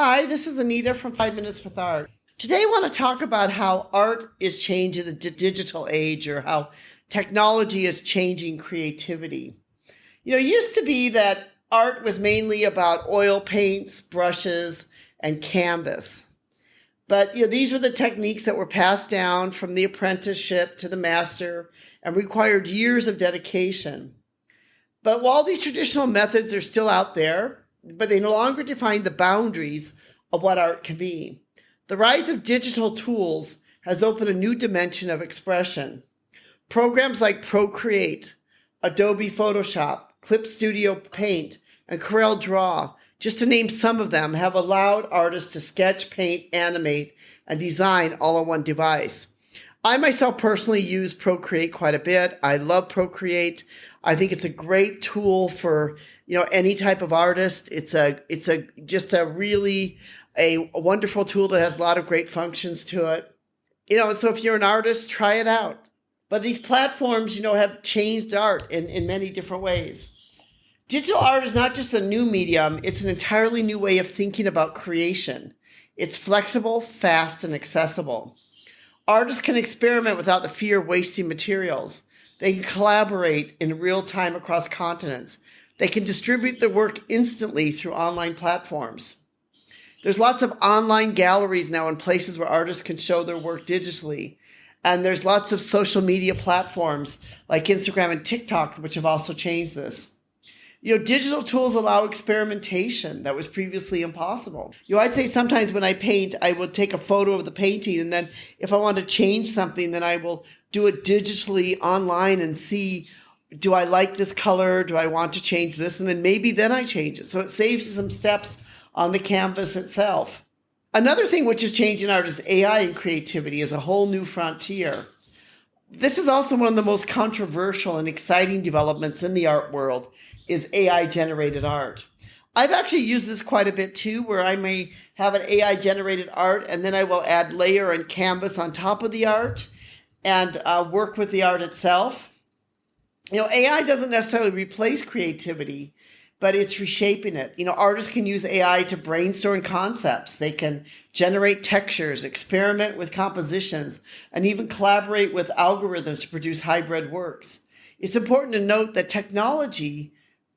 Hi, this is Anita from 5 Minutes with Art. Today I want to talk about how art is changing the digital age, or how technology is changing creativity. It used to be that art was mainly about oil paints, brushes, and canvas. But these were the techniques that were passed down from the apprenticeship to the master and required years of dedication. But while these traditional methods are still out there, but they no longer define the boundaries of what art can be. The rise of digital tools has opened a new dimension of expression. Programs like Procreate, Adobe Photoshop, Clip Studio Paint, and Corel Draw, just to name some of them, have allowed artists to sketch, paint, animate, and design all on one device. I myself personally use Procreate quite a bit. I love Procreate. I think it's a great tool for any type of artist. It's a really wonderful tool that has a lot of great functions to it. So if you're an artist, try it out. But these platforms, have changed art in many different ways. Digital art is not just a new medium, it's an entirely new way of thinking about creation. It's flexible, fast, and accessible. Artists can experiment without the fear of wasting materials. They can collaborate in real time across continents. They can distribute their work instantly through online platforms. There's lots of online galleries now in places where artists can show their work digitally. And there's lots of social media platforms like Instagram and TikTok, which have also changed this. Digital tools allow experimentation that was previously impossible. I'd say sometimes when I paint, I will take a photo of the painting, and then if I want to change something, then I will do it digitally online and see, do I like this color? Do I want to change this? And then I change it. So it saves you some steps on the canvas itself. Another thing which is changing art is AI and creativity is a whole new frontier. This is also one of the most controversial and exciting developments in the art world is AI-generated art. I've actually used this quite a bit too, where I may have an AI-generated art and then I will add layer and canvas on top of the art and work with the art itself. AI doesn't necessarily replace creativity, but it's reshaping it. Artists can use AI to brainstorm concepts. They can generate textures, experiment with compositions, and even collaborate with algorithms to produce hybrid works. It's important to note that technology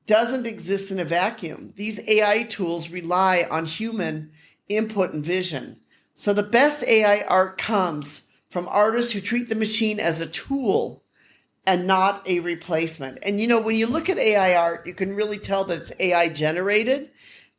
doesn't exist in a vacuum. These AI tools rely on human input and vision. So the best AI art comes from artists who treat the machine as a tool and not a replacement. And when you look at AI art, you can really tell that it's AI generated.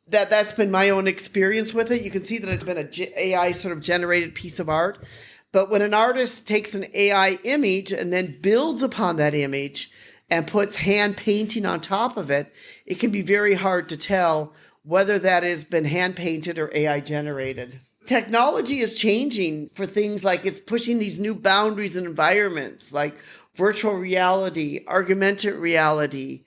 That's been my own experience with it. You can see that it's been an AI sort of generated piece of art. But when an artist takes an AI image and then builds upon that image and puts hand painting on top of it, it can be very hard to tell whether that has been hand painted or AI generated. Technology is changing for things like it's pushing these new boundaries and environments like virtual reality, augmented reality,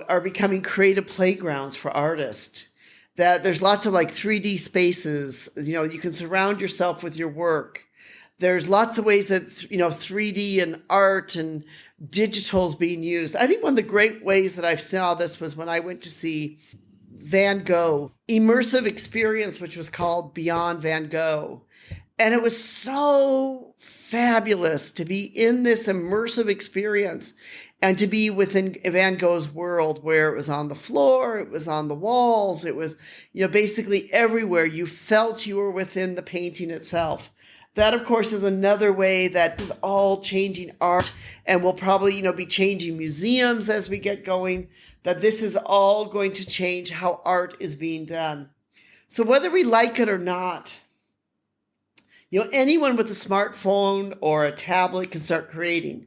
are becoming creative playgrounds for artists. That there's lots of 3D spaces, you can surround yourself with your work. There's lots of ways that, 3D and art and digital is being used. I think one of the great ways that I saw this was when I went to see Van Gogh immersive experience, which was called Beyond Van Gogh. And it was so fabulous to be in this immersive experience and to be within Van Gogh's world, where it was on the floor, it was on the walls, it was, basically everywhere. You felt you were within the painting itself. That, of course, is another way that is all changing art and will probably, be changing museums as we get going, that this is all going to change how art is being done. So whether we like it or not, anyone with a smartphone or a tablet can start creating.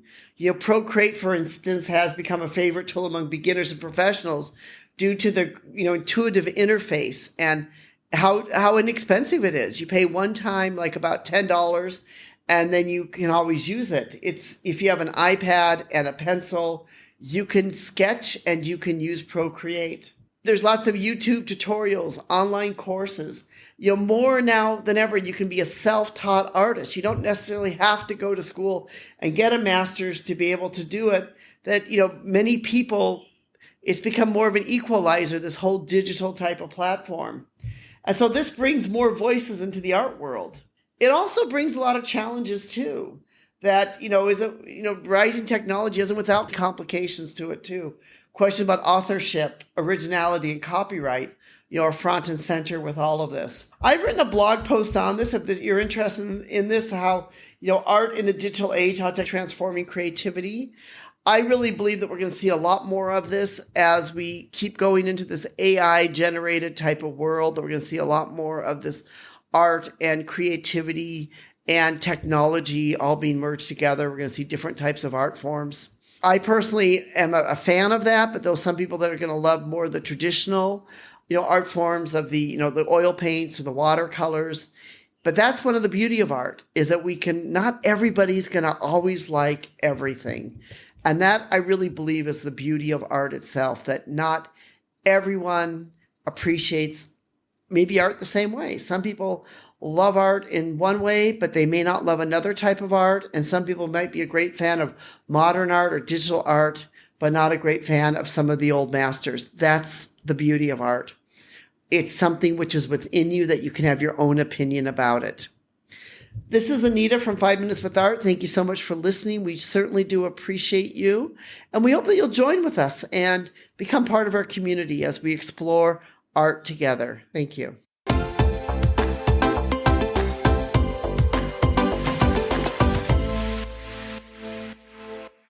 Procreate, for instance, has become a favorite tool among beginners and professionals due to the, intuitive interface and how inexpensive it is. You pay one time about $10 and then you can always use it. It's if you have an iPad and a pencil, you can sketch and you can use Procreate. There's lots of YouTube tutorials, online courses. More now than ever, you can be a self-taught artist. You don't necessarily have to go to school and get a master's to be able to do it. That, many people, it's become more of an equalizer, this whole digital type of platform. And so this brings more voices into the art world. It also brings a lot of challenges too. That, rising technology isn't without complications to it too. Questions about authorship, originality, and copyright, are front and center with all of this. I've written a blog post on this if you're interested in this, how, art in the digital age, how it's transforming creativity. I really believe that we're going to see a lot more of this as we keep going into this AI generated type of world, that we're going to see a lot more of this art and creativity and technology all being merged together. We're going to see different types of art forms. I personally am a fan of that, but there's some people that are going to love more the traditional, art forms of the oil paints or the watercolors. But that's one of the beauty of art, is that not everybody's going to always like everything. And that, I really believe, is the beauty of art itself, that not everyone appreciates maybe art the same way. Some people love art in one way, but they may not love another type of art. And some people might be a great fan of modern art or digital art, but not a great fan of some of the old masters. That's the beauty of art. It's something which is within you that you can have your own opinion about it. This is Anita from 5 Minutes with Art. Thank you so much for listening. We certainly do appreciate you. And we hope that you'll join with us and become part of our community as we explore art together. Thank you.